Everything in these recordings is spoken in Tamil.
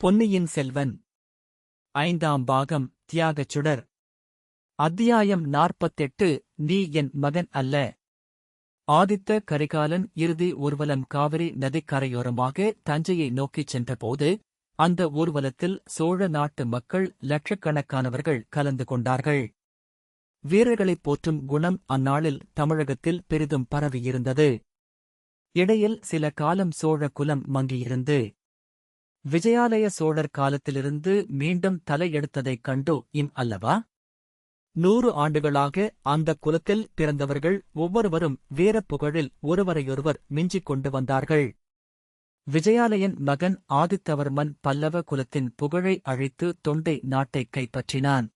பொன்னியின் செல்வன் ஐந்தாம் பாகம் தியாகச் சுடர். அத்தியாயம் 48. நீ என் மகன் அல்ல. ஆதித்த கரிகாலன் இறுதி ஊர்வலம் காவிரி நதிக்கரையோரமாக தஞ்சையை நோக்கிச் சென்றபோது அந்த ஊர்வலத்தில் சோழ நாட்டு மக்கள் லட்சக்கணக்கானவர்கள் கலந்து கொண்டார்கள். வீரர்களைப் போற்றும் குணம் அந்நாளில் தமிழகத்தில் பெரிதும் பரவியிருந்தது. இடையில் சில காலம் சோழ குலம் மங்கியிருந்து விஜயாலய சோழர் காலத்திலிருந்து மீண்டும் தலையெடுத்ததைக் கண்டு அல்லவா? 100 ஆண்டுகளாக அந்த குலத்தில் பிறந்தவர்கள் ஒவ்வொருவரும் வீரப்புகழில் ஒருவரையொருவர் மிஞ்சிக் கொண்டு வந்தார்கள். விஜயாலயன் மகன் ஆதித்தவர்மன் பல்லவ குலத்தின் புகழை அழித்து தொண்டை நாட்டைக் கைப்பற்றினான்.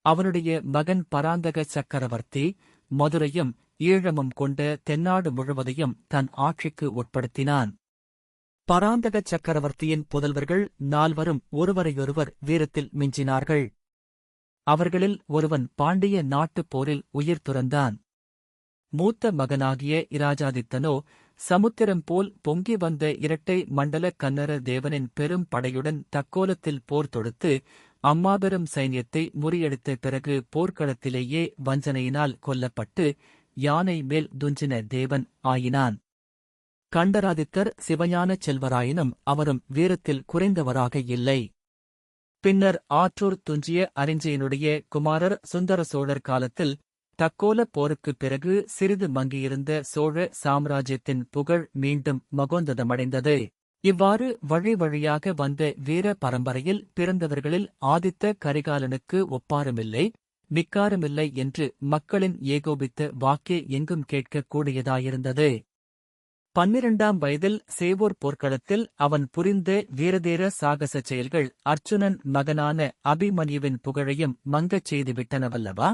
அவனுடைய மகன் பராந்தக சக்கரவர்த்தி மதுரையும் ஈழமும் கொண்ட தென்னாடு முழுவதையும் தன் ஆட்சிக்கு உட்படுத்தினான். பராந்தக சக்கரவர்த்தியின் புதல்வர்கள் 4 ஒருவரையொருவர் வீரத்தில் மிஞ்சினார்கள். அவர்களில் ஒருவன் பாண்டிய நாட்டுப் போரில் உயிர் துறந்தான். மூத்த மகனாகிய இராஜாதித்தனோ சமுத்திரம் போல் பொங்கி வந்த இரட்டை மண்டல கன்னர தேவனின் பெரும் படையுடன் தக்கோலத்தில் போர் தொடுத்து அம்மாபெரும் சைன்யத்தை முறியடித்த பிறகு போர்க்களத்திலேயே வஞ்சனையினால் கொல்லப்பட்டு யானை மேல் துஞ்சின தேவன் ஆயினான். கண்டராதித்தர் சிவஞானச் செல்வராயினும் அவரும் வீரத்தில் குறைந்தவராக இல்லை. பின்னர் ஆற்றூர் துஞ்சிய அரிஞ்சயனுடைய குமாரர் சுந்தர சோழர் காலத்தில் தக்கோலப் போருக்குப் பிறகு சிறிது மங்கியிருந்த சோழ சாம்ராஜ்யத்தின் புகழ் மீண்டும் மகோந்ததமடைந்தது. இவ்வாறு வழி வழியாக வந்த வீர பரம்பரையில் பிறந்தவர்களில் ஆதித்த கரிகாலனுக்கு ஒப்பாருமில்லை மிக்காருமில்லை என்று மக்களின் ஏகோபித்த வாக்கே எங்கும் கேட்கக் கூடியதாயிருந்தது. 12ஆம் வயதில் சேவூர் போர்க்களத்தில் அவன் புரிந்த வீரதீர சாகசச் செயல்கள் அர்ச்சுனன் மகனான அபிமன்யுவின் புகழையும் மங்கச் செய்துவிட்டனவல்லவா?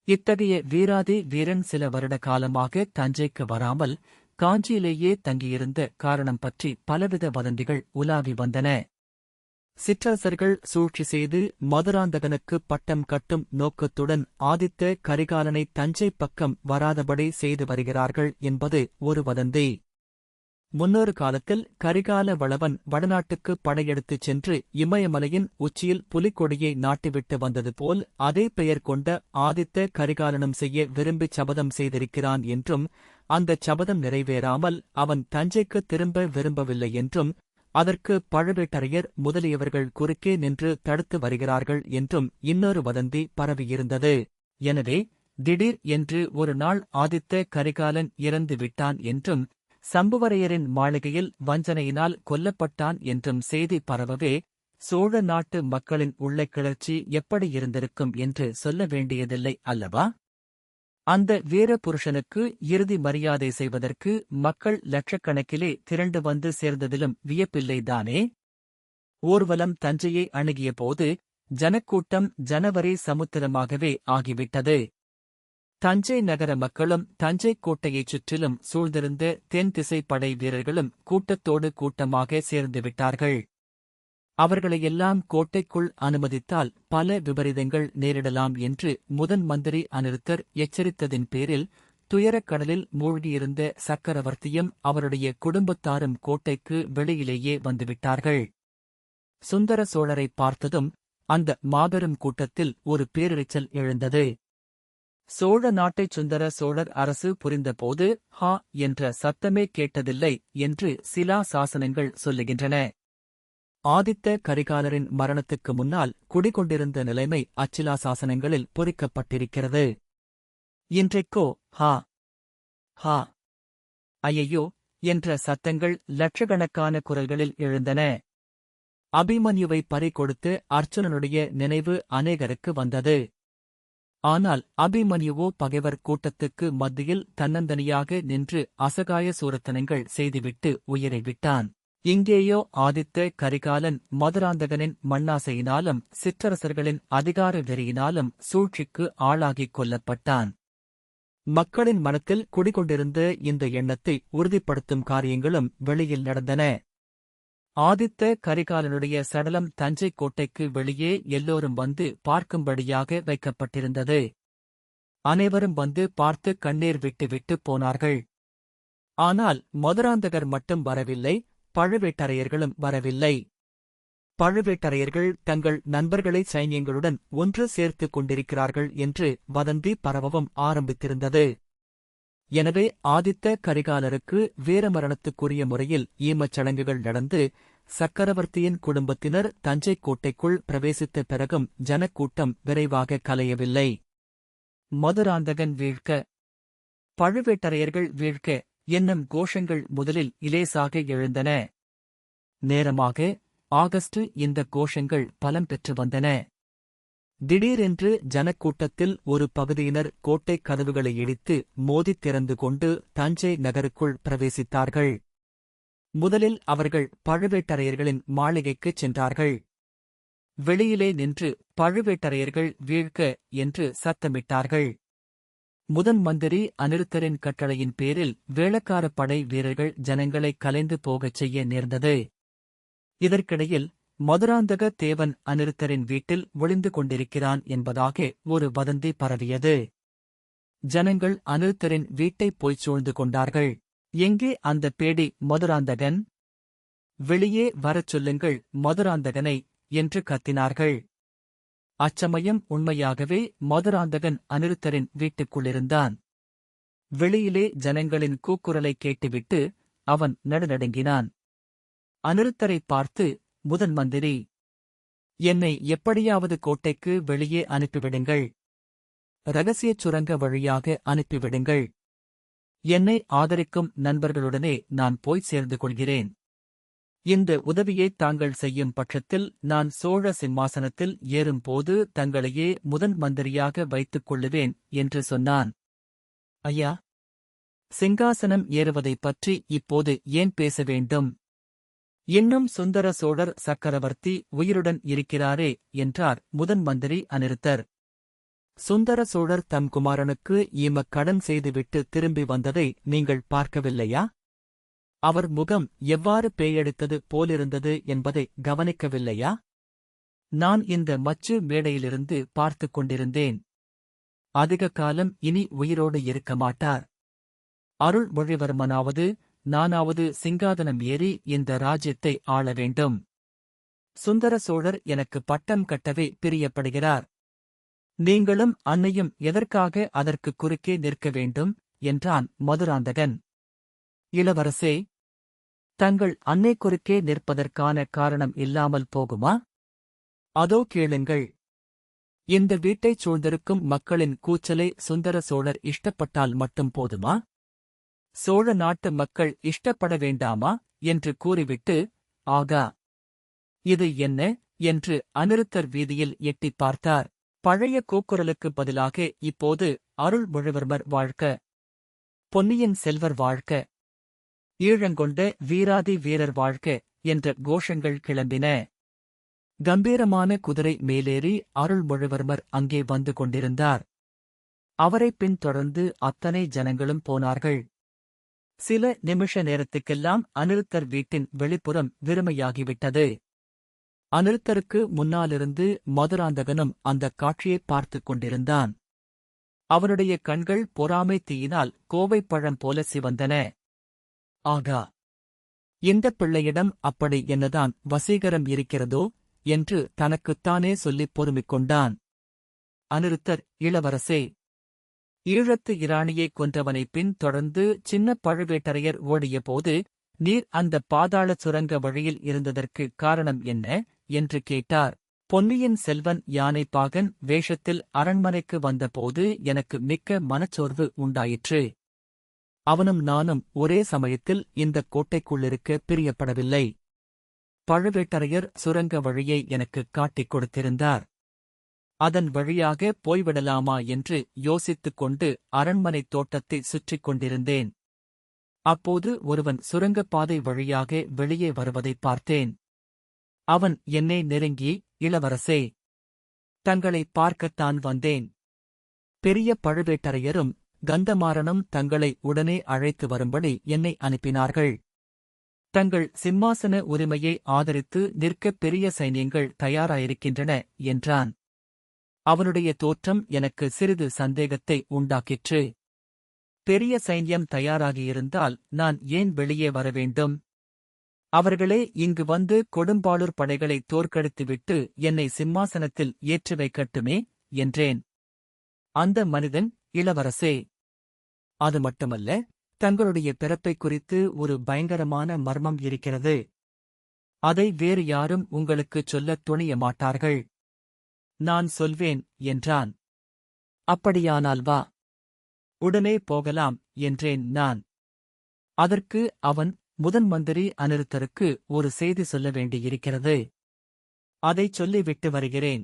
இத்தகைய வீராதி வீரன் சில வருட காலமாக தஞ்சைக்கு வராமல் காஞ்சியிலேயே தங்கியிருந்த காரணம் பற்றி பலவித வதந்திகள் உலாவி வந்தன. சிற்றரசர்கள் சூழ்ச்சி செய்து மதுராந்தகனுக்கு பட்டம் கட்டும் நோக்கத்துடன் ஆதித்த கரிகாலனை தஞ்சை பக்கம் வராதபடி செய்து வருகிறார்கள் என்பது ஒரு வதந்தி. முன்னொரு காலத்தில் கரிகால வளவன் வடநாட்டுக்கு படையெடுத்துச் சென்று இமயமலையின் உச்சியில் புலிக்கொடியை நாட்டிவிட்டு வந்தது போல் அதே பெயர் கொண்ட ஆதித்த கரிகாலனும் செய்ய விரும்பிச் சபதம் செய்திருக்கிறான் என்றும் அந்தச் சபதம் நிறைவேறாமல் அவன் தஞ்சைக்கு திரும்ப விரும்பவில்லை என்றும் அதற்கு பழுவேட்டரையர் முதலியவர்கள் குறுக்கே நின்று தடுத்து வருகிறார்கள் என்றும் இன்னொரு வதந்தி பரவியிருந்தது. எனவே திடீர் என்று ஒரு நாள் ஆதித்த கரிகாலன் இறந்து விட்டான் என்றும் சம்புவரையரின் மாளிகையில் வஞ்சனையினால் கொல்லப்பட்டான் என்றும் செய்தி பரவவே சோழ நாட்டு மக்களின் உள்ள கிளர்ச்சி எப்படி இருந்திருக்கும் என்று சொல்ல வேண்டியதில்லை அல்லவா? அந்த வீர புருஷனுக்கு இறுதி மரியாதை செய்வதற்கு மக்கள் லட்சக்கணக்கிலே திரண்டு வந்து சேர்ந்ததிலும் வியப்பில்லைதானே? ஊர்வலம் தஞ்சையை அணுகியபோது ஜனக்கூட்டம் ஜனவரி சமுத்திரமாகவே ஆகிவிட்டது. தஞ்சை நகர மக்களும் தஞ்சை கோட்டையைச் சுற்றிலும் சூழ்ந்திருந்த தென் திசை படை வீரர்களும் கூட்டத்தோடு கூட்டமாக சேர்ந்துவிட்டார்கள். அவர்களையெல்லாம் கோட்டைக்குள் அனுமதித்தால் பல விபரீதங்கள் நேரிடலாம் என்று முதன் மந்திரி அநிருத்தர் எச்சரித்ததின் பேரில் துயரக் கடலில் மூழ்கியிருந்த சக்கரவர்த்தியும் அவருடைய குடும்பத்தாரும் கோட்டைக்கு வெளியிலேயே வந்துவிட்டார்கள். சுந்தர சோழரை பார்த்ததும் அந்த மாபெரும் கூட்டத்தில் ஒரு பேரிரைச்சல் எழுந்தது. சோழ நாட்டைச் சுந்தர சோழர் அரசு புரிந்தபோது ஹா என்ற சத்தமே கேட்டதில்லை என்று சிலா சாசனங்கள் சொல்லுகின்றன. ஆதித்த கரிகாலரின் மரணத்துக்கு முன்னால் குடிகொண்டிருந்த நிலைமை அச்சிலா சாசனங்களில் பொறிக்கப்பட்டிருக்கிறது. இன்றைக்கோ ஹா ஹா ஐயையோ என்ற சத்தங்கள் லட்சக்கணக்கான குரல்களில் எழுந்தன. அபிமன்யுவை பறிகொடுத்து அர்ச்சுனனுடைய நினைவு அநேகருக்கு வந்தது. ஆனால் அபிமன்யுவோ பகைவர் கூட்டத்துக்கு மத்தியில் தன்னந்தனியாக நின்று அசகாய சூரத்தனங்கள் செய்துவிட்டு உயிரை விட்டான். இங்கேயோ ஆதித்த கரிகாலன் மதுராந்தகனின் மண்ணாசையினாலும் சிற்றரசர்களின் அதிகார வெறியினாலும் சூழ்ச்சிக்கு ஆளாகிக் கொல்லப்பட்டான். மக்களின் மனத்தில் குடிகொண்டிருந்த இந்த எண்ணத்தை உறுதிப்படுத்தும் காரியங்களும் வெளியில் நடந்தன. ஆதித்த கரிகாலனுடைய சடலம் தஞ்சை கோட்டைக்கு வெளியே எல்லோரும் வந்து பார்க்கும்படியாக வைக்கப்பட்டிருந்தது. அனைவரும் வந்து பார்த்து கண்ணீர் விட்டு போனார்கள். ஆனால் மதுராந்தகர் மட்டும் வரவில்லை, பழுவேட்டரையர்களும் வரவில்லை. பழுவேட்டரையர்கள் தங்கள் நண்பர்களை சைன்யங்களுடன் ஒன்று சேர்த்துக் கொண்டிருக்கிறார்கள் என்று வதந்தி பரவவும் ஆரம்பித்திருந்தது. எனவே ஆதித்த கரிகாலருக்கு வீரமரணத்துக்குரிய முறையில் ஈமச் சடங்குகள் நடந்து சக்கரவர்த்தியின் குடும்பத்தினர் தஞ்சை கோட்டைக்குள் பிரவேசித்த பிறகும் ஜனக்கூட்டம் விரைவாக கலையவில்லை. மதுராந்தகன் வீழ்க, பழுவேட்டரையர்கள் வீழ்க என்னும் கோஷங்கள் முதலில் இலேசாக எழுந்தன. நேரமாக ஆகஸ்ட் இந்த கோஷங்கள் பலம் பெற்று வந்தன. திடீரென்று ஜனக்கூட்டத்தில் ஒரு பகுதியினர் கோட்டைக் கதவுகளை இடித்து மோதித் திறந்து கொண்டு தஞ்சை நகருக்குள் பிரவேசித்தார்கள். முதலில் அவர்கள் பழுவேட்டரையர்களின் மாளிகைக்குச் சென்றார்கள். வெளியிலே நின்று பழுவேட்டரையர்கள் வீழ்க என்று சத்தமிட்டார்கள். முதன் மந்திரி அநிருத்தரின் கட்டளையின் பேரில் வேளக்காரப் படை வீரர்கள் ஜனங்களை கலைந்து போகச் செய்ய நேர்ந்தது. இதற்கிடையில் மதுராந்தக தேவன் அநிருத்தரின் வீட்டில் ஒளிந்து கொண்டிருக்கிறான் என்பதாக ஒரு வதந்தி பரவியது. ஜனங்கள் அநிருத்தரின் வீட்டைப் போய்ச் சூழ்ந்து கொண்டார்கள். எங்கே அந்த பேடி மதுராந்தகன்? வெளியே வரச் சொல்லுங்கள் மதுராந்தகனை என்று கத்தினார்கள். அச்சமயம் உண்மையாகவே மதுராந்தகன் அநிருத்தரின் வீட்டுக்குள்ளிருந்தான். வெளியிலே ஜனங்களின் கூக்குரலைக் கேட்டுவிட்டு அவன் நடுநடுங்கினான். அநிருத்தரைப் பார்த்து, முதன் மந்திரி, என்னை எப்படியாவது கோட்டைக்கு வெளியே அனுப்பிவிடுங்கள். இரகசியச் சுரங்க வழியாக அனுப்பிவிடுங்கள். என்னை ஆதரிக்கும் நண்பர்களுடனே நான் போய் சேர்ந்து கொள்கிறேன். இந்த உதவியைத் தாங்கள் செய்யும் பட்சத்தில் நான் சோழ சிம்மாசனத்தில் ஏறும்போது தங்களையே முதன் மந்திரியாக வைத்துக் கொள்ளுவேன் என்று சொன்னான். ஐயா, சிங்காசனம் ஏறுவதைப் பற்றி இப்போது ஏன் பேச வேண்டும்? இன்னும் சுந்தர சோழர் சக்கரவர்த்தி உயிருடன் இருக்கிறாரே என்றார் முதன் மந்திரி அநிருத்தர். சுந்தர சோழர் தம் குமாரனுக்கு ஈமக் கடன் செய்துவிட்டு திரும்பி வந்ததை நீங்கள் பார்க்கவில்லையா? அவர் முகம் எவ்வாறு பேயெடுத்தது போலிருந்தது என்பதை கவனிக்கவில்லையா? நான் இந்த மச்சு மேடையிலிருந்து பார்த்துக் கொண்டிருந்தேன். அதிக காலம் இனி உயிரோடு இருக்க மாட்டார். அருள்மொழிவர்மனாவது நானாவது சிங்காதனம் ஏறி இந்த ராஜ்யத்தை ஆள வேண்டும். சுந்தர சோழர் எனக்கு பட்டம் கட்டவே பிரியப்படுகிறார். நீங்களும் அன்னையும் எதற்காக அதற்கு குறுக்கே நிற்க வேண்டும் என்றான் மதுராந்தகன். இளவரசே, தங்கள் அன்னை குறுக்கே நிற்பதற்கான காரணம் இல்லாமல் போகுமா? அதோ கேளுங்கள். இந்த வீட்டைச் சூழ்ந்திருக்கும் மக்களின் கூச்சலை சுந்தர சோழர் இஷ்டப்பட்டால் மட்டும் போதுமா? சோழ நாட்டு மக்கள் இஷ்டப்பட வேண்டாமா என்று கூறிவிட்டு, ஆகா, இது என்ன என்று அநிருத்தர் வீதியில் எட்டிப் பார்த்தார். பழைய கூக்குரலுக்குப் பதிலாக இப்போது அருள்மொழிவர்மர் வாழ்க, பொன்னியின் செல்வர் வாழ்க, ஈழங்கொண்ட வீராதி வீரர் வாழ்க என்ற கோஷங்கள் கிளம்பின. கம்பீரமான குதிரை மேலேறி அருள்மொழிவர்மர் அங்கே வந்து கொண்டிருந்தார். அவரைப் பின்தொடர்ந்து அத்தனை ஜனங்களும் போனார்கள். சில நிமிஷ நேரத்துக்கெல்லாம் அநிருத்தர் வீட்டின் வெளிப்புறம் வெறுமையாகிவிட்டது. அநிருத்தருக்கு முன்னாலிருந்து மதுராந்தகனும் அந்தக் காட்சியைப் பார்த்துக் கொண்டிருந்தான். அவனுடைய கண்கள் பொறாமை தீயினால் கோவைப்பழம் போல சிவந்தன. ஆகா, இந்தப் பிள்ளையிடம் அப்படி என்னதான் வசீகரம் இருக்கிறதோ என்று தனக்குத்தானே சொல்லிப் பொறுமிக் கொண்டான். அநிருத்தர், இளவரசே, ஈழத்து இராணியைக் கொன்றவனைப் பின் தொடர்ந்து சின்னப் பழுவேட்டரையர் ஓடியபோது நீர் அந்த பாதாளச் சுரங்க வழியில் இருந்ததற்கு காரணம் என்ன என்று கேட்டார். பொன்னியின் செல்வன் யானைப்பாகன் வேஷத்தில் அரண்மனைக்கு வந்தபோது எனக்கு மிக்க மனச்சோர்வு உண்டாயிற்று. அவனும் நானும் ஒரே சமயத்தில் இந்தக் கோட்டைக்குள்ளிருக்க பிரியப்படவில்லை. பழுவேட்டரையர் சுரங்க வழியை எனக்குக் காட்டிக் கொடுத்திருந்தார். அதன் வழியாக போய்விடலாமா என்று யோசித்துக் கொண்டு அரண்மனைத் தோட்டத்தை சுற்றிக் கொண்டிருந்தேன். அப்போது ஒருவன் சுரங்கப்பாதை வழியாக வெளியே வருவதைப் பார்த்தேன். அவன் என்னை நெருங்கி, இளவரசே, தங்களை பார்க்கத்தான் வந்தேன். பெரிய பழுவேட்டரையரும் கந்தமாறனும் தங்களை உடனே அழைத்து வரும்படி என்னை அனுப்பினார்கள். தங்கள் சிம்மாசன உரிமையை ஆதரித்து நிற்க பெரிய சைன்யங்கள் தயாராயிருக்கின்றன என்றான். அவனுடைய தோற்றம் எனக்கு சிறிது சந்தேகத்தை உண்டாக்கிற்று. பெரிய சைன்யம் தயாராகியிருந்தால் நான் ஏன் வெளியே வரவேண்டும்? அவர்களே இங்கு வந்து கொடும்பாளூர் படைகளை தோற்கடித்துவிட்டு என்னை சிம்மாசனத்தில் ஏற்றி வைக்கட்டுமே என்றேன். அந்த மனிதன், இளவரசே, அது மட்டுமல்ல, தங்களுடைய பிறப்பைக் குறித்து ஒரு பயங்கரமான மர்மம் இருக்கிறது. அதை வேறு யாரும் உங்களுக்குச் சொல்லத் துணிய மாட்டார்கள். நான் சொல்வேன் என்றான். அப்படியானால் வா, உடனே போகலாம் என்றேன் நான். அதற்கு அவன், முதன் மந்திரி அநிருத்தருக்கு ஒரு செய்தி சொல்ல வேண்டியிருக்கிறது. அதைச் சொல்லிவிட்டு வருகிறேன்.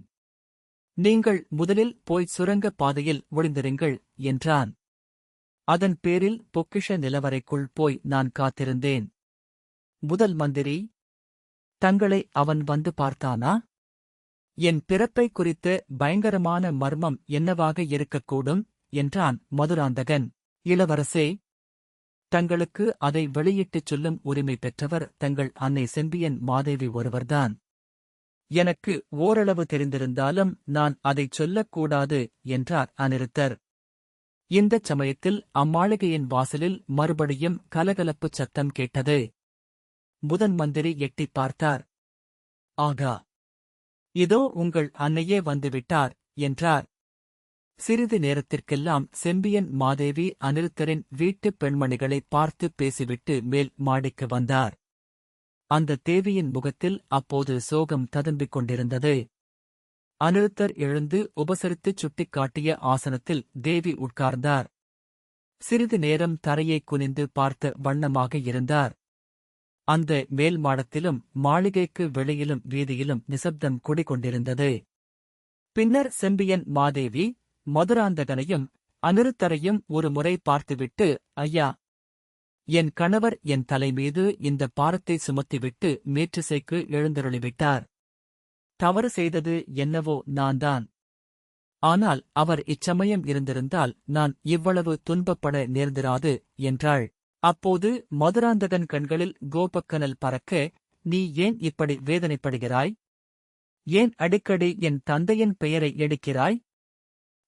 நீங்கள் முதலில் போய்ச் சுரங்கப் பாதையில் ஒளிந்திருங்கள் என்றான். அதன் பேரில் பொக்கிஷ நிலவறைக்குள் போய் நான் காத்திருந்தேன். முதல் மந்திரி, தங்களை அவன் வந்து பார்த்தானா? என் பிறப்பைக் குறித்த பயங்கரமான மர்மம் என்னவாக இருக்கக்கூடும் என்றான் மதுராந்தகன். இளவரசே, தங்களுக்கு அதை வெளியிட்டுச் சொல்லும் உரிமை பெற்றவர் தங்கள் அன்னை செம்பியன் மாதேவி ஒருவர்தான். எனக்கு ஓரளவு தெரிந்திருந்தாலும் நான் அதைச் சொல்லக்கூடாது என்றார் அநிருத்தர். இந்தச் சமயத்தில் அம்மாளிகையின் வாசலில் மறுபடியும் கலகலப்புச் சத்தம் கேட்டது. முதன் மந்திரி எட்டிப் பார்த்தார். ஆகா, இதோ உங்கள் அன்னையே வந்துவிட்டார் என்றார். சிறிது நேரத்திற்கெல்லாம் செம்பியன் மாதேவி அநிருத்தரின் வீட்டுப் பெண்மணிகளை பார்த்துப் பேசிவிட்டு மேல் மாடிக்கு வந்தார். அந்த தேவியின் முகத்தில் அப்போது சோகம் ததும்பிக் கொண்டிருந்தது. அநிருத்தர் எழுந்து உபசரித்துச் சுட்டிக்காட்டிய ஆசனத்தில் தேவி உட்கார்ந்தார். சிறிது நேரம் தரையைக் குனிந்து பார்த்த வண்ணமாக இருந்தார். அந்த மேல் மாடத்திலும் மாளிகைக்கு வெளியிலும் வீதியிலும் நிசப்தம் குடிகொண்டிருந்தது. பின்னர் செம்பியன் மாதேவி மதுராந்தகனையும் அநிருத்தரையும் ஒரு முறை பார்த்துவிட்டு, ஐயா, என் கணவர் என் தலைமீது இந்த பாரத்தை சுமத்திவிட்டு மேற்றிசைக்கு எழுந்தருளிவிட்டார். தவறு செய்தது என்னவோ நான்தான். ஆனால் அவர் இச்சமயம் இருந்திருந்தால் நான் இவ்வளவு துன்பப்பட நேர்ந்திராது என்றாள். அப்போது மதுராந்தகன் கண்களில் கோபக்கனல் பறக்க, நீ ஏன் இப்படி வேதனைப்படுகிறாய்? ஏன் அடிக்கடி என் தந்தையின் பெயரை எடுக்கிறாய்?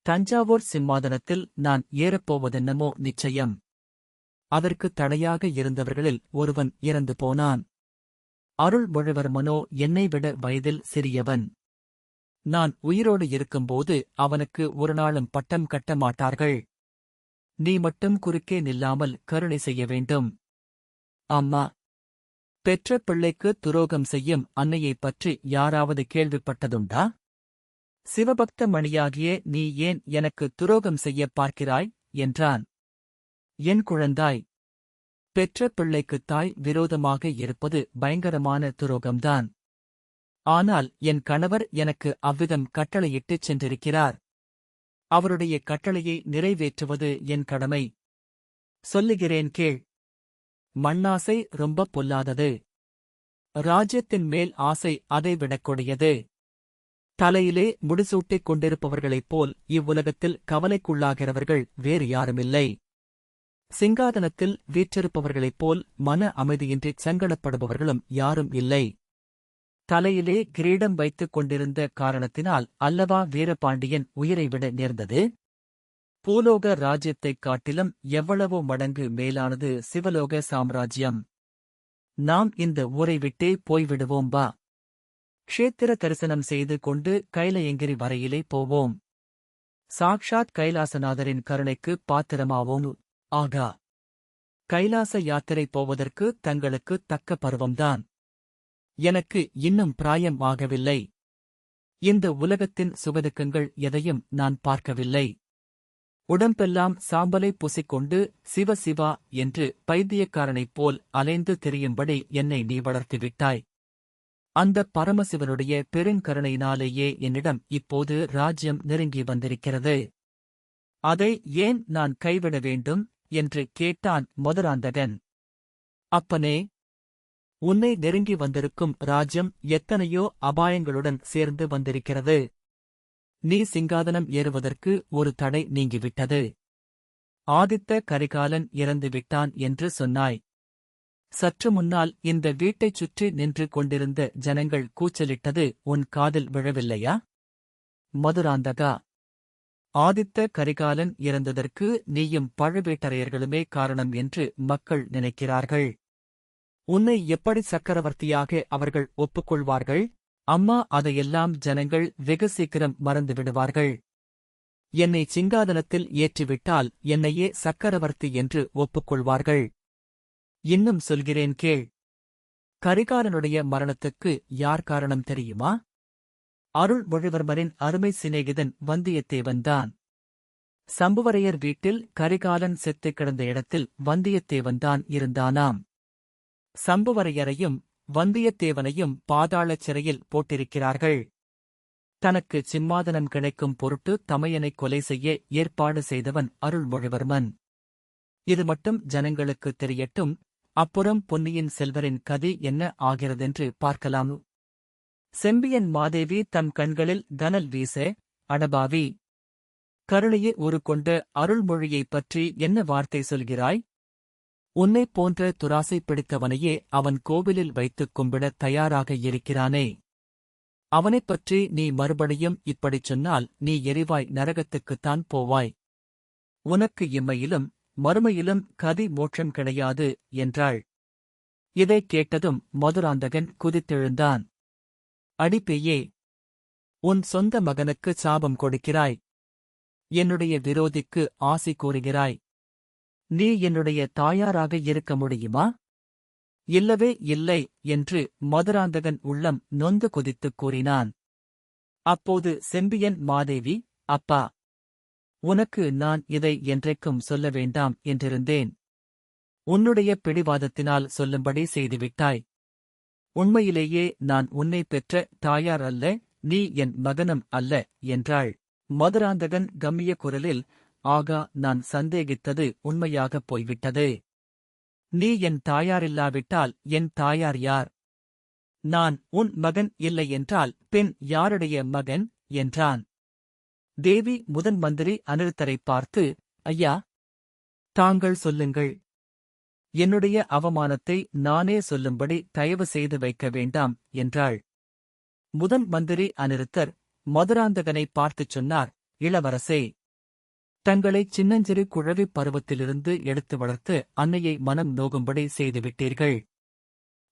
தஞ்சாவூர் சிம்மாதனத்தில் நான் ஏறப்போவதென்னமோ நிச்சயம். அதற்குத் தடையாக இருந்தவர்களில் ஒருவன் இறந்து போனான். அருள்மொழிவர்மனோ என்னைவிட வயதில் சிறியவன். நான் உயிரோடு இருக்கும்போது அவனுக்கு ஒரு நாளும் பட்டம் கட்ட மாட்டார்கள். நீ மட்டும் குறுக்கே நில்லாமல் கருணை செய்ய வேண்டும். அம்மா, பெற்ற பிள்ளைக்கு துரோகம் செய்யும் அன்னையைப் பற்றி யாராவது கேள்விப்பட்டதுண்டா? சிவபக்த மணியாகிய நீ ஏன் எனக்கு துரோகம் செய்யப் பார்க்கிறாய் என்றான். என் குழந்தாய், பெற்ற பிள்ளைக்குத் தாய் விரோதமாக இருப்பது பயங்கரமான துரோகம்தான். ஆனால் என் கணவர் எனக்கு அவ்விதம் கட்டளையிட்டுச் சென்றிருக்கிறார். அவருடைய கட்டளையை நிறைவேற்றுவது என் கடமை. சொல்லுகிறேன் கேள். மண்ணாசை ரொம்ப பொல்லாதது. ராஜ்யத்தின் மேல் ஆசை அதைவிடக் கொடியது. தலையிலே முடிசூட்டிக் கொண்டிருப்பவர்களைப் போல் இவ்வுலகத்தில் கவலைக்குள்ளாகிறவர்கள் வேறு யாருமில்லை. சிங்காதனத்தில் வீற்றிருப்பவர்களைப் போல் மன அமைதியின்றிச் சங்கடப்படுபவர்களும் யாரும் இல்லை. தலையிலே கிரீடம் வைத்துக் கொண்டிருந்த காரணத்தினால் அல்லவா வீரபாண்டியன் உயிரைவிட நேர்ந்தது? பூலோக ராஜ்யத்தைக் காட்டிலும் எவ்வளவோ மடங்கு மேலானது சிவலோக சாம்ராஜ்யம். நாம் இந்த ஊரை விட்டே போய்விடுவோம் வா. க்ஷேத்திர தரிசனம் செய்து கொண்டு கைலயங்கிரி வரையிலே போவோம். சாக்ஷாத் கைலாசநாதரின் கருணைக்கு பாத்திரமாவோம். ஆகா, கைலாச யாத்திரை போவதற்கு தங்களுக்கு தக்க பருவம்தான். எனக்கு இன்னும் பிராயம் ஆகவில்லை. இந்த உலகத்தின் சுகதுக்கங்கள் எதையும் நான் பார்க்கவில்லை. உடம்பெல்லாம் சாம்பலை பூசிக்கொண்டு சிவ சிவா என்று பைத்தியக்காரனைப் போல் அலைந்து திரியும்படி என்னை நீ வளர்த்துவிட்டாய். அந்த பரமசிவனுடைய பெருங்கருணையினாலேயே என்னிடம் இப்போது ராஜ்யம் நெருங்கி வந்திருக்கிறது. அதை ஏன் நான் கைவிட வேண்டும் என்று கேட்டான் மதுராந்தகன். அப்பனே, உன்னை நெருங்கி வந்திருக்கும் ராஜ்யம் எத்தனையோ அபாயங்களுடன் சேர்ந்து வந்திருக்கிறது. நீ சிங்காதனம் ஏறுவதற்கு ஒரு தடை நீங்கிவிட்டது. ஆதித்த கரிகாலன் இறந்துவிட்டான் என்று சொன்னாய். சற்று முன்னால் இந்த வீட்டைச் சுற்றி நின்று கொண்டிருந்த ஜனங்கள் கூச்சலிட்டது உன் காதில் விழவில்லையா? மதுராந்தகா, ஆதித்த கரிகாலன் இறந்ததற்கு நீயும் பழுவேட்டரையர்களுமே காரணம் என்று மக்கள் நினைக்கிறார்கள். உன்னை எப்படி சக்கரவர்த்தியாக அவர்கள் ஒப்புக்கொள்வார்கள்? அம்மா, அதையெல்லாம் ஜனங்கள் வெகு சீக்கிரம் மறந்துவிடுவார்கள். என்னை சிங்காதனத்தில் ஏற்றிவிட்டால் என்னையே சக்கரவர்த்தி என்று ஒப்புக்கொள்வார்கள். இன்னும் சொல்கிறேன் கேள். கரிகாலனுடைய மரணத்துக்கு யார் காரணம் தெரியுமா? அருள்மொழிவர்மரின் அருமை சிநேகிதன் வந்தியத்தேவன்தான். சம்புவரையர் வீட்டில் கரிகாலன் செத்துக் கிடந்த இடத்தில் வந்தியத்தேவன்தான் இருந்தானாம். சம்புவரையரையும் வந்தியத்தேவனையும் பாதாளச் சிறையில் போட்டிருக்கிறார்கள். தனக்கு சிம்மாதனம் கிடைக்கும் பொருட்டு தமையனைக் கொலை செய்ய ஏற்பாடு செய்தவன் அருள்மொழிவர்மன். இது மட்டும் ஜனங்களுக்குத் தெரியட்டும். அப்புறம் பொன்னியின் செல்வரின் கதி என்ன ஆகிறதென்று பார்க்கலாம். செம்பியன் மாதேவி தம் கண்களில் கனல் வீச, அடபாவி, கருணையே உருக்கொண்ட அருள்மொழியைப் பற்றி என்ன வார்த்தை சொல்கிறாய்? உன்னைப் போன்ற துராசை பிடித்தவனையே அவன் கோவிலில் வைத்துக் கும்பிட தயாராக இருக்கிறானே. அவனைப் பற்றி நீ மறுபடியும் இப்படிச் சொன்னால் நீ எரிவாய் நரகத்துக்குத்தான் போவாய். உனக்கு இம்மையிலும் மறுமையிலும் கதி மோட்சம் கிடையாது என்றாள். இதைக் கேட்டதும் மதுராந்தகன் குதித்தெழுந்தான். அடிப்பேயே, உன் சொந்த மகனுக்கு சாபம் கொடுக்கிறாய். என்னுடைய விரோதிக்கு ஆசி கூறுகிறாய். நீ என்னுடைய தாயாராக இருக்க முடியுமா? இல்லவே இல்லை என்று மதுராந்தகன் உள்ளம் நொந்து கொதித்துக் கூறினான். அப்போது செம்பியன் மாதேவி, அப்பா, உனக்கு நான் இதை என்றைக்கும் சொல்ல வேண்டாம் என்றிருந்தேன். உன்னுடைய பிடிவாதத்தினால் சொல்லும்படி செய்துவிட்டாய். உண்மையிலேயே நான் உன்னை பெற்ற தாயார் அல்ல, நீ என் மகனும் அல்ல என்றாள். மதுராந்தகன் கம்மிய குரலில், ஆகா, நான் சந்தேகித்தது உண்மையாகப் போய்விட்டது. நீ என் தாயாரில்லாவிட்டால் என் தாயார் யார்? நான் உன் மகன் இல்லை என்றால் பின் யாருடைய மகன் என்றான். தேவி முதன் மந்திரி அநிருத்தரைப் பார்த்து, ஐயா, தாங்கள் சொல்லுங்கள். என்னுடைய அவமானத்தை நானே சொல்லும்படி தயவு செய்து வைக்க வேண்டாம் என்றாள். முதன் மந்திரி அநிருத்தர் மதுராந்தகனை பார்த்துச் சொன்னார், இளவரசே, தங்களைச் சின்னஞ்சிறு குழவிப் பருவத்திலிருந்து எடுத்து வளர்த்து அன்னையை மனம் நோகும்படி செய்துவிட்டீர்கள்.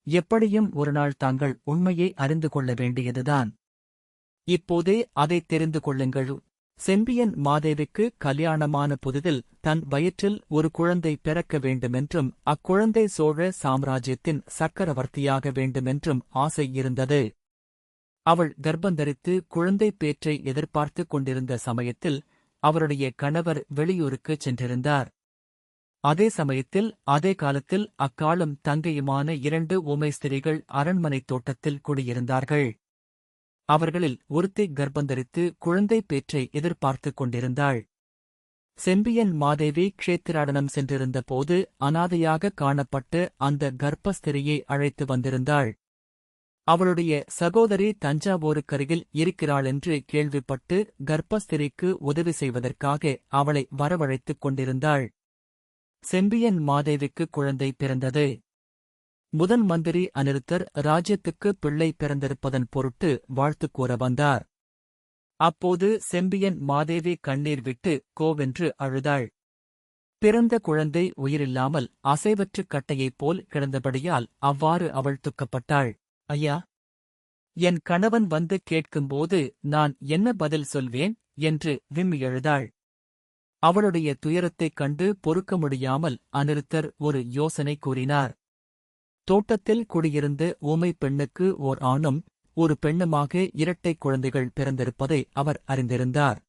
எப்படியும் ஒருநாள் தாங்கள் உண்மையை அறிந்து கொள்ள வேண்டியதுதான். இப்போதே அதைத் தெரிந்து கொள்ளுங்கள். செம்பியன் மாதேவிக்கு கல்யாணமான புதிதில் தன் வயிற்றில் ஒரு குழந்தை பிறக்க வேண்டுமென்றும் அக்குழந்தை சோழ சாம்ராஜ்யத்தின் சக்கரவர்த்தியாக வேண்டுமென்றும் ஆசை இருந்தது. அவள் கர்ப்பந்தரித்து குழந்தை பேற்றை எதிர்பார்த்துக் கொண்டிருந்த சமயத்தில் அவருடைய கணவர் வெளியூருக்குச் சென்றிருந்தார். அதே சமயத்தில் அதே காலத்தில் அக்காலும் தங்கையுமான 2 ஊமை ஸ்திரீகள் அரண்மனைத் தோட்டத்தில் குடியிருந்தார்கள். அவர்களில் ஒருத்தி கர்ப்பந்தரித்து குழந்தை பேற்றை எதிர்பார்த்துக் கொண்டிருந்தாள். செம்பியன் மாதேவி க்ஷேத்திராடனம் சென்றிருந்த போது அனாதையாக காணப்பட்டு அந்த கர்ப்பஸ்திரியை அழைத்து வந்திருந்தாள். அவளுடைய சகோதரி தஞ்சாவூருக்கருகில் இருக்கிறாளென்று கேள்விப்பட்டு கர்ப்பஸ்திரிக்கு உதவி செய்வதற்காக அவளை வரவழைத்துக் கொண்டிருந்தாள். செம்பியன் மாதேவிக்கு குழந்தை பிறந்தது. முதன் மந்திரி அநிருத்தர் ராஜ்யத்துக்கு பிள்ளை பிறந்திருப்பதன் பொருட்டு வாழ்த்துக் கூற வந்தார். அப்போது செம்பியன் மாதேவி கண்ணீர் விட்டு கோவென்று அழுதாள். பிறந்த குழந்தை உயிரில்லாமல் அசைவற்று கட்டையைப் போல் கிடந்தபடியால் அவ்வாறு அவள் துக்கப்பட்டாள். ஐயா, என் கணவன் வந்து கேட்கும்போது நான் என்ன பதில் சொல்வேன் என்று விம்மி எழுதாள். அவளுடைய துயரத்தைக் கண்டு பொறுக்க முடியாமல் அநிருத்தர் ஒரு யோசனை கூறினார். தோட்டத்தில் குடியிருந்த ஊமைப் பெண்ணுக்கு ஓர் ஆணும் ஒரு பெண்ணுமாக 2 குழந்தைகள் பிறந்திருப்பதை அவர் அறிந்திருந்தார்.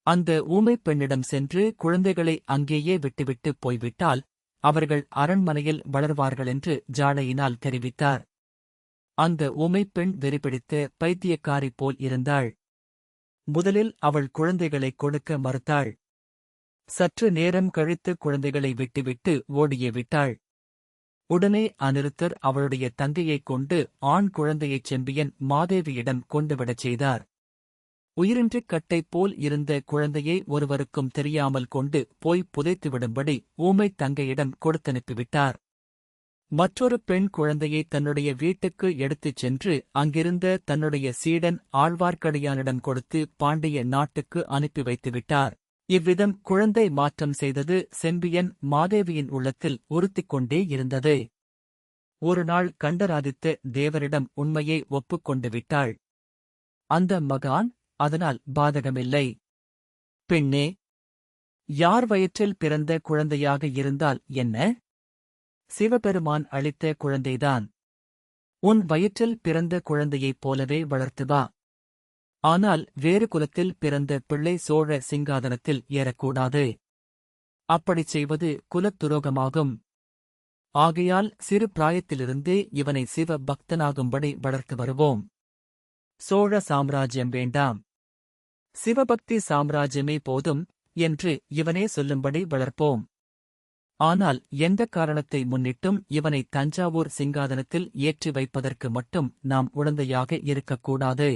அந்த ஊமைப் பெண்ணிடம் சென்று குழந்தைகளை அங்கேயே விட்டுவிட்டுப் போய்விட்டால் அவர்கள் அரண்மனையில் வளர்வார்களென்று ஜாடையினால் தெரிவித்தார். அந்த ஊமைப் பெண் வெறிபிடித்த பைத்தியக்காரி போல் இருந்தாள். முதலில் அவள் குழந்தைகளைக் கொடுக்க மறுத்தாள். சற்று நேரம் கழித்து குழந்தைகளை விட்டுவிட்டு ஓடியே விட்டாள். உடனே அநிருத்தர் அவளுடைய தங்கையைக் கொண்டு ஆண் குழந்தையைச் செம்பியன் மாதேவியிடம் கொண்டுவிடச் செய்தார். உயிரின்றிக் கட்டை போல் இருந்த குழந்தையை ஒருவருக்கும் தெரியாமல் கொண்டு போய் புதைத்துவிடும்படி ஊமைத் தங்கையிடம் கொடுத்தனுப்பிவிட்டார். மற்றொரு பெண் குழந்தையை தன்னுடைய வீட்டுக்கு எடுத்துச் சென்று அங்கிருந்த தன்னுடைய சீடன் ஆழ்வார்க்கடியானிடம் கொடுத்து பாண்டிய நாட்டுக்கு அனுப்பி வைத்துவிட்டார். இவ்விதம் குழந்தை மாற்றம் செய்தது செம்பியன் மாதேவியின் உள்ளத்தில் உறுத்திக் கொண்டே இருந்தது. ஒரு நாள் கண்டராதித்த தேவரிடம் உண்மையை ஒப்புக்கொண்டு விட்டாள். அந்த மகான், அதனால் பாதகமில்லை. பெண்ணே, யார் வயிற்றில் பிறந்த குழந்தையாக இருந்தால் என்ன? சிவபெருமான் அளித்த குழந்தைதான். உன் வயிற்றில் பிறந்த குழந்தையைப் போலவே வளர்த்து வா. ஆனால் வேறு குலத்தில் பிறந்த பிள்ளை சோழ சிங்காதனத்தில் ஏறக்கூடாது. அப்படிச் செய்வது குலத்துரோகமாகும். ஆகையால் சிறு பிராயத்திலிருந்தே இவனை சிவ பக்தனாகும்படி வளர்த்து வருவோம். சோழ சாம்ராஜ்யம் வேண்டாம், சிவபக்தி சாம்ராஜ்யமே போதும் என்று இவனே சொல்லும்படி வளர்ப்போம். ஆனால் எந்த காரணத்தை முன்னிட்டும் இவனை தஞ்சாவூர் சிங்காதனத்தில் ஏற்றி வைப்பதற்கு மட்டும் நாம் உடந்தையாக இருக்கக்கூடாது.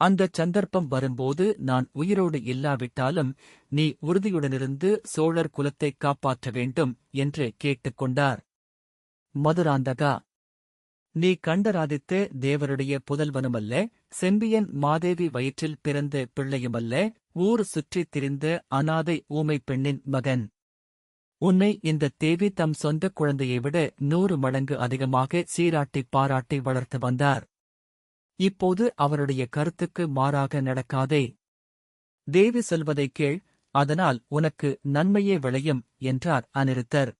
அந்தச் சந்தர்ப்பம் வரும்போது நான் உயிரோடு இல்லாவிட்டாலும் நீ உறுதியுடனிருந்து சோழர் குலத்தைக் காப்பாற்ற வேண்டும் என்று கேட்டுக்கொண்டார். மதுராந்தகா, நீ கண்டராதித்த தேவருடைய புதல்வனுமல்ல, செம்பியன் மாதேவி வயிற்றில் பிறந்த பிள்ளையுமல்ல, ஊர் சுற்றித் திரிந்த அனாதை ஊமைப் பெண்ணின் மகன். உன்னை இந்த தேவி தம் சொந்தக் குழந்தையை விட 100 மடங்கு அதிகமாக சீராட்டிப் பாராட்டி வளர்த்து வந்தார். இப்போது அவருடைய கருத்துக்கு மாறாக நடக்காதே. தேவி சொல்வதைக் கேள், அதனால் உனக்கு நன்மையே விளையும் என்றார் அநிருத்தர்.